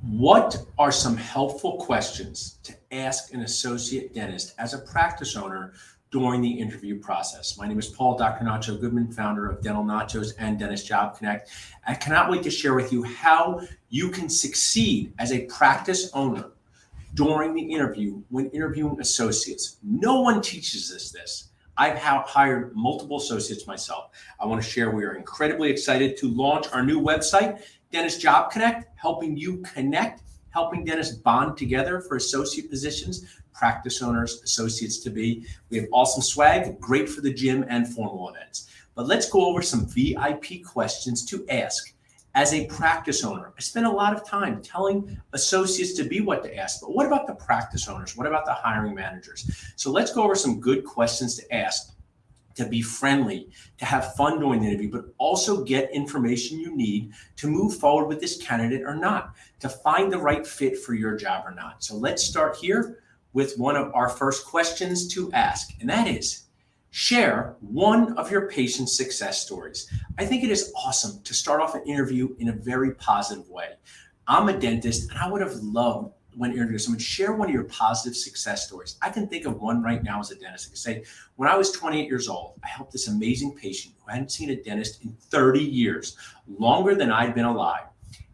What are some helpful questions to ask an associate dentist as a practice owner during the interview process? My name is Paul, Dr. Nacho Goodman, founder of Dental Nachos and Dentist Job Connect. I cannot wait to share with you how you can succeed as a practice owner during the interview when interviewing associates. No one teaches us this. I've hired multiple associates myself. I want to share we are incredibly excited to launch our new website, Dentist Job Connect, helping you connect, helping dentists bond together for associate positions, practice owners, associates to be. We have awesome swag, great for the gym and formal events. But let's go over some VIP questions to ask. As a practice owner, I spend a lot of time telling associates to be what to ask, but what about the practice owners? What about the hiring managers? So let's go over some good questions to ask, to be friendly, to have fun during the interview, but also get information you need to move forward with this candidate or not, to find the right fit for your job or not. So let's start here with one of our first questions to ask, and that is, share one of your patient's success stories. I think it is awesome to start off an interview in a very positive way. I'm a dentist, and I would have loved when interviewing someone, share one of your positive success stories. I can think of one right now as a dentist. I can say, when I was 28 years old, I helped this amazing patient who hadn't seen a dentist in 30 years, longer than I'd been alive,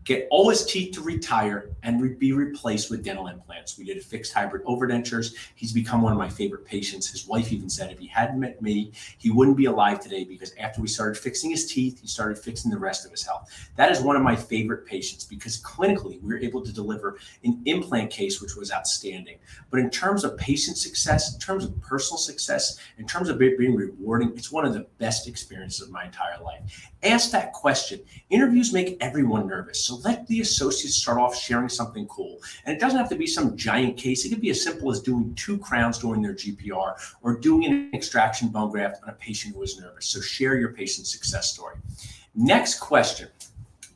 get all his teeth to retire and be replaced with dental implants. We did fixed hybrid overdentures. He's become one of my favorite patients. His wife even said if he hadn't met me, he wouldn't be alive today, because after we started fixing his teeth, he started fixing the rest of his health. That is one of my favorite patients because clinically we were able to deliver an implant case, which was outstanding. But in terms of patient success, in terms of personal success, in terms of it being rewarding, it's one of the best experiences of my entire life. Ask that question. Interviews make everyone nervous. So let the associates start off sharing something cool. And it doesn't have to be some giant case. It could be as simple as doing 2 crowns during their GPR or doing an extraction bone graft on a patient who was nervous. So share your patient success story. Next question.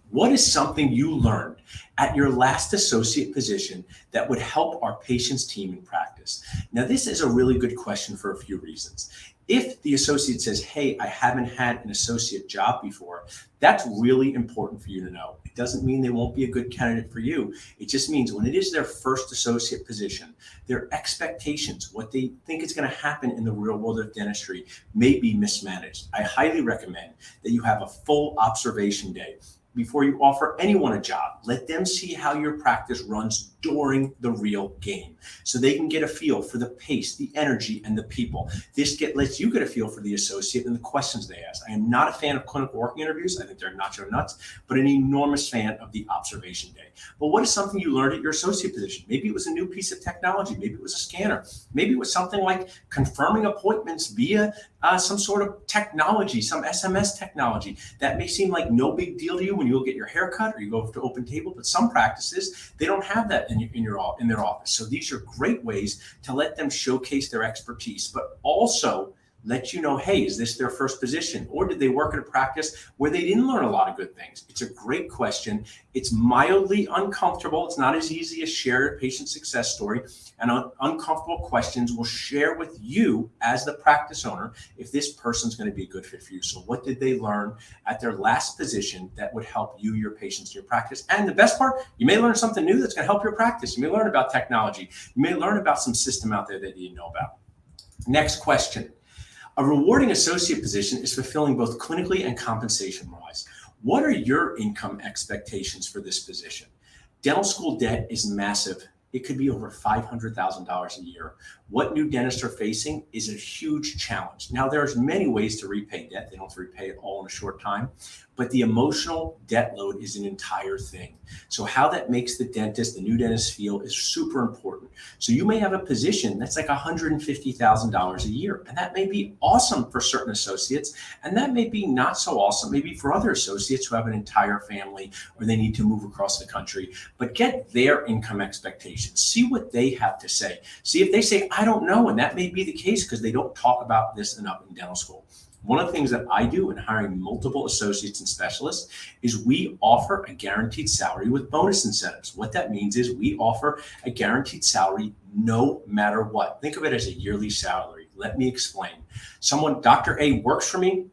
What is something you learned at your last associate position that would help our patients team in practice? Now, this is a really good question for a few reasons. If the associate says, hey, I haven't had an associate job before, that's really important for you to know. It doesn't mean they won't be a good candidate for you. It just means when it is their first associate position, their expectations, what they think is going to happen in the real world of dentistry, may be mismanaged. I highly recommend that you have a full observation day before you offer anyone a job. Let them see how your practice runs during the real game so they can get a feel for the pace, the energy, and the people. This lets you get a feel for the associate and the questions they ask. I am not a fan of clinical working interviews. I think they're nacho nuts, but an enormous fan of the observation day. But what is something you learned at your associate position? Maybe it was a new piece of technology. Maybe it was a scanner. Maybe it was something like confirming appointments via some sort of technology, some SMS technology. That may seem like no big deal to you when you go get your hair cut or you go to open table, but some practices, they don't have that in their office. So these are great ways to let them showcase their expertise, but also let you know, hey, is this their first position? Or did they work at a practice where they didn't learn a lot of good things? It's a great question. It's mildly uncomfortable. It's not as easy as share a patient success story. And uncomfortable questions will share with you as the practice owner if this person's going to be a good fit for you. So what did they learn at their last position that would help you, your patients, your practice? And the best part, you may learn something new that's going to help your practice. You may learn about technology. You may learn about some system out there that you didn't know about. Next question. A rewarding associate position is fulfilling both clinically and compensation-wise. What are your income expectations for this position? Dental school debt is massive. It could be over $500,000 a year. What new dentists are facing is a huge challenge. Now, there's many ways to repay debt. They don't have to repay it all in a short time, but the emotional debt load is an entire thing. So how that makes the dentist, the new dentist feel is super important. So you may have a position that's like $150,000 a year, and that may be awesome for certain associates, and that may be not so awesome, maybe for other associates who have an entire family or they need to move across the country. But get their income expectations. See what they have to say. See if they say, I don't know, and that may be the case because they don't talk about this enough in dental school. One of the things that I do in hiring multiple associates and specialists is we offer a guaranteed salary with bonus incentives. What that means is we offer a guaranteed salary no matter what. Think of it as a yearly salary. Let me explain. Dr. A works for me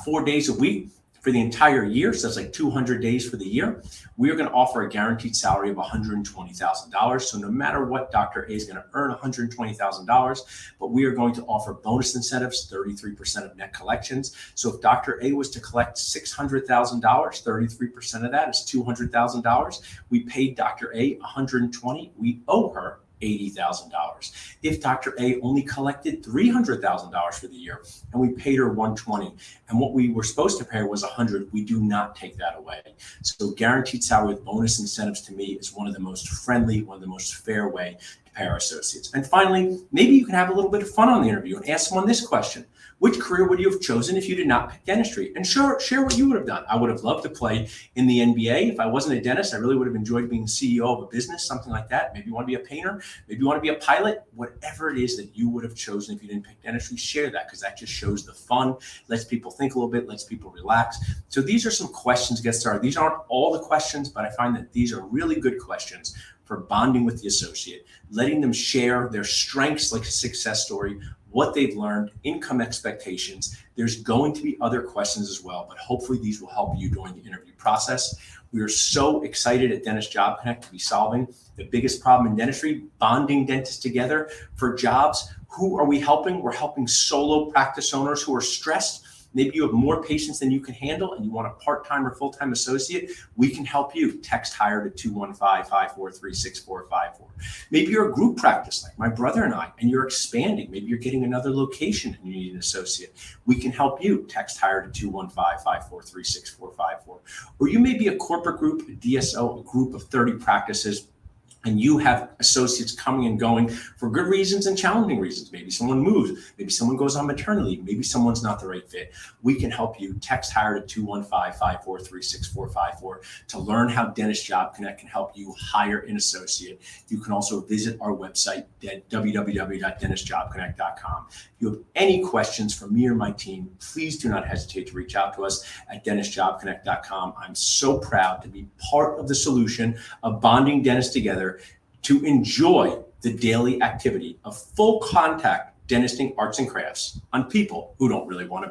4 days a week For the entire year, so that's like 200 days for the year, we are going to offer a guaranteed salary of $120,000. So no matter what, Dr. A is going to earn $120,000, but we are going to offer bonus incentives, 33% of net collections. So if Dr. A was to collect $600,000, 33% of that is $200,000. We paid Dr. A $120,000. We owe her $80,000. If Dr. A only collected $300,000 for the year and we paid her $120,000 and what we were supposed to pay her was $100,000, we do not take that away. So guaranteed salary with bonus incentives to me is one of the most friendly, one of the most fair way to pay our associates. And finally, maybe you can have a little bit of fun on the interview and ask someone this question. Which career would you have chosen if you did not pick dentistry? And share what you would have done. I would have loved to play in the NBA. If I wasn't a dentist, I really would have enjoyed being CEO of a business, something like that. Maybe you want to be a painter. Maybe you want to be a pilot. Whatever it is that you would have chosen if you didn't pick dentistry, share that because that just shows the fun, lets people think a little bit, lets people relax. So these are some questions to get started. These aren't all the questions, but I find that these are really good questions for bonding with the associate, letting them share their strengths like a success story, what they've learned, income expectations. There's going to be other questions as well, but hopefully these will help you during the interview process. We are so excited at Dentist Job Connect to be solving the biggest problem in dentistry, bonding dentists together for jobs. Who are we helping? We're helping solo practice owners who are stressed. Maybe you have more patients than you can handle and you want a part-time or full-time associate. We can help you. Text HIRE to 215-543-6454. Maybe you're a group practice like my brother and I, and you're expanding. Maybe you're getting another location and you need an associate. We can help you. Text HIRE to 215-543-6454. Or you may be a corporate group, a DSO, a group of 30 practices, and you have associates coming and going for good reasons and challenging reasons. Maybe someone moves, maybe someone goes on maternity leave, maybe someone's not the right fit. We can help you. Text HIRE to 215-543-6454 to learn how Dentist Job Connect can help you hire an associate. You can also visit our website at www.dentistjobconnect.com. If you have any questions from me or my team, please do not hesitate to reach out to us at dentistjobconnect.com. I'm so proud to be part of the solution of bonding dentists together to enjoy the daily activity of full contact dentisting arts and crafts on people who don't really want to be